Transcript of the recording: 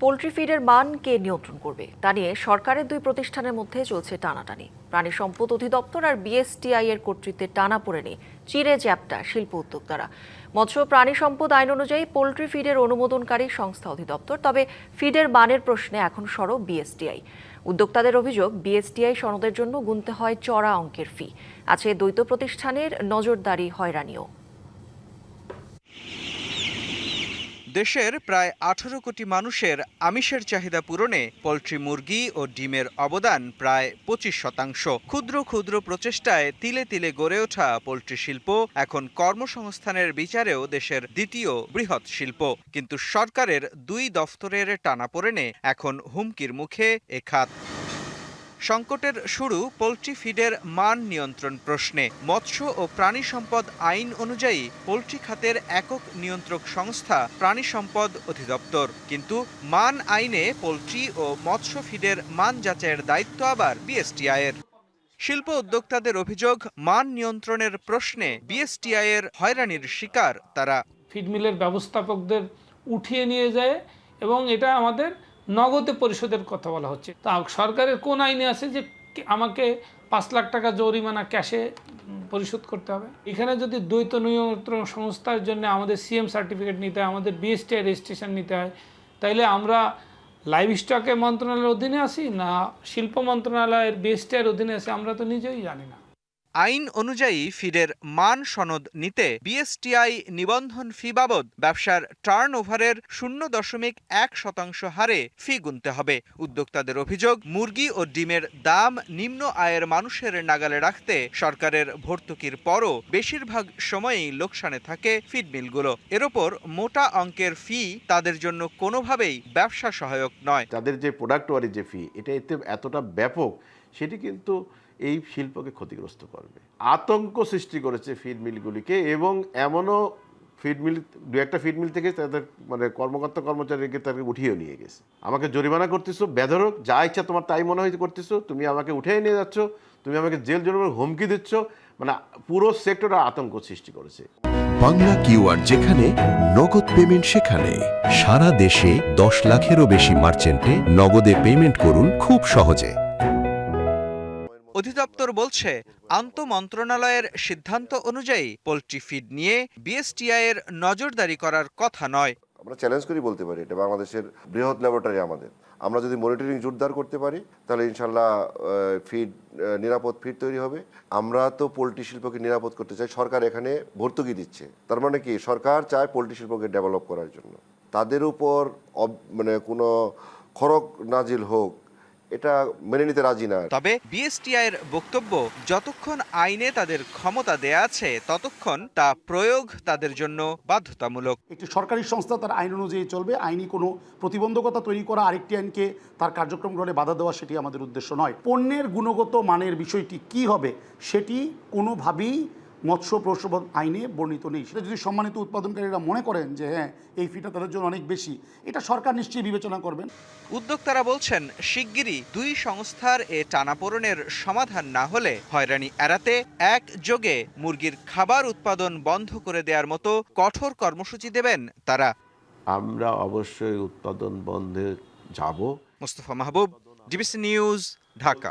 Poultry ফিডের মান কে নিয়ন্ত্রণ করবে তা নিয়ে সরকারের দুই প্রতিষ্ঠানের মধ্যে চলছে টানাটানি। প্রাণী সম্পদ অধিদপ্তর আর বিএসটিআই এর কর্তৃত্বে টানাপোড়েনে চিড়ে চ্যাপ্টা শিল্প উদ্যোক্তারা। মৎস্য প্রাণী সম্পদ আইন অনুযায়ী পোল্ট্রি ফিডের অনুমোদনকারী সংস্থা অধিদপ্তর, তবে ফিডের মানের প্রশ্নে এখন সরব বিএসটিআই। উদ্যোক্তাদের অভিযোগ, বিএসটিআই সনদের জন্য গুনতে হয় চড়া অঙ্কের ফি। আছে দ্বৈত প্রতিষ্ঠানের নজরদারি হয়রানিও। দেশের প্রায় 18 কোটি মানুষের আমিষের চাহিদা পূরণে পোল্ট্রি, মুরগি ও ডিমের অবদান প্রায় 25%। ক্ষুদ্র ক্ষুদ্র প্রচেষ্টায় তিলে তিলে গড়ে ওঠা পোল্ট্রি শিল্প এখন কর্মসংস্থানের বিচারেও দেশের দ্বিতীয় বৃহৎ শিল্প। কিন্তু সরকারের দুই দফতরের টানাপোড়েনে এখন হুমকির মুখে এ খাত। সংকটের শুরু পোল্ট্রি ফিডের মান নিয়ন্ত্রণ প্রশ্নে। মৎস্য ও প্রাণী সম্পদ আইন অনুযায়ী পোল্ট্রি খাতের একক নিয়ন্ত্রক সংস্থা প্রাণী সম্পদ অধিদপ্তর, কিন্তু মান আইনে পোল্ট্রি ও মৎস্য ফিডের মান যাচাইয়ের দায়িত্ব আবার বিএসটিআই এর। শিল্প উদ্যোক্তাদের অভিযোগ, মান নিয়ন্ত্রণের প্রশ্নে বিএসটিআই এর হয়রানির শিকার তারা। ফিড মিলের ব্যবস্থাপকদের উঠিয়ে নিয়ে যায় এবং এটা আমাদের নগদে পরিশোধের কথা বলা হচ্ছে। তা সরকারের কোন আইনে আছে যে আমাকে 5 লাখ টাকা জরিমানা ক্যাশে পরিশোধ করতে হবে? এখানে যদি দ্বৈত নিয়ন্ত্রণ সংস্থার জন্য আমাদের সিএম সার্টিফিকেট নিতে হয়, আমাদের বিএসটিআই রেজিস্ট্রেশন নিতে হয়, তাইলে আমরা লাইভ স্টকের মন্ত্রণালয়ের অধীনে আছি না শিল্প মন্ত্রণালয়ের বিএসটিআইয়ের অধীনে আছি, আমরা তো নিজেই জানি না। আইন অনুযায়ী ফিডের মান সনদ নিতে বিএসটিআই নিবন্ধন ফি বাবদ ব্যবসার টার্নওভারের 0.1% হারে ফি গুনতে হবে। উদ্যোক্তাদের অভিযোগ, মুরগি ও ডিমের দাম নিম্ন আয়ের মানুষের নাগালে রাখতে সরকারের ভর্তুকির পরও বেশিরভাগ সময়ই লোকসানে থাকে ফিড মিলগুলো। এর ওপর মোটা অঙ্কের ফি তাদের জন্য কোনোভাবেই ব্যবসা সহায়ক নয়। তাদের যে প্রোডাক্ট ওয়ারি যে ফি, এটা এতটা ব্যাপক, সেটি কিন্তু এই শিল্পকে ক্ষতিগ্রস্ত করবে। আতঙ্ক সৃষ্টি করেছে ফিড মিলগুলিকে, এবং এমনও ফিড মিল, দু একটা ফিড মিল থেকে তাদের কর্মকর্তা কর্মচারীকে তাকে উঠিয়ে নিয়ে গেছে। আমাকে জরিমানা করতেছো, বেধড়ক যা ইচ্ছা তোমার তাই মনে হয় করতেছো, তুমি আমাকে উঠিয়ে নিয়ে যাচ্ছ, তুমি আমাকে জেল জরিমানার হুমকি দিচ্ছ, পুরো সেক্টরে আতঙ্ক সৃষ্টি করেছে। বাংলা কিউআর যেখানে নগদ পেমেন্ট সেখানে। সারা দেশে 10 লাখেরও বেশি মার্চেন্টে নগদে পেমেন্ট করুন খুব সহজে। অধিদপ্তর বলছে, আন্তঃমন্ত্রণালয়ের সিদ্ধান্ত অনুযায়ী পোল্ট্রি ফিড নিয়ে বিএসটিআই এর নজরদারি করার কথা নয়। আমরা চ্যালেঞ্জ করি বলতে পারি, এটা বাংলাদেশের বৃহৎ ল্যাবরেটরি আমাদের। আমরা যদি মনিটরিং জোরদার করতে পারি তাহলে ইনশাল্লাহ নিরাপদ ফিড তৈরি হবে। আমরা তো পোল্ট্রি শিল্পকে নিরাপদ করতে চাই, সরকার এখানে ভর্তুকি দিচ্ছে। তার মানে কি, সরকার চায় পোল্ট্রি শিল্পকে ডেভেলপ করার জন্য। তাদের উপর কোনো খড়গ নাজিল হোক, এটা মেনে নিতে রাজি না। তবে বিএসটিআই এর বক্তব্য, যতক্ষণ আইনে তাদের ক্ষমতা দেয়া আছে ততক্ষণ তা প্রয়োগ তাদের জন্য বাধ্যতামূলক। একটি সরকারি সংস্থা তার আইন অনুযায়ী চলবে। আইনি কোনো প্রতিবন্ধকতা তৈরি করা, আরেকটি আইনকে তার কার্যক্রম গ্রহণে বাধা দেওয়া, সেটি আমাদের উদ্দেশ্য নয়। পণ্যের গুণগত মানের বিষয়টি কি হবে সেটি কোনোভাবেই মৎস্য প্রসবন আইনে বর্ণিত নেই। সেটা যদি সম্মানিত উৎপাদনকারীরা মনে করেন যে হ্যাঁ এই ফিটা তাদের জন্য অনেক বেশি, এটা সরকার নিশ্চয়ই বিবেচনা করবেন। উদ্যোক্তারা বলছেন, শিগগিরই দুই সংস্থার এ টানাপোড়েনের সমাধান না হলে হয়রানি এড়াতে একযোগে মুরগির খাবার উৎপাদন বন্ধ করে দেওয়ার মতো কঠোর কর্মসূচি দেবেন তারা। আমরা অবশ্যই উৎপাদন বন্ধে যাব। মোস্তফা মাহবুব, ডিবিসি নিউজ, ঢাকা।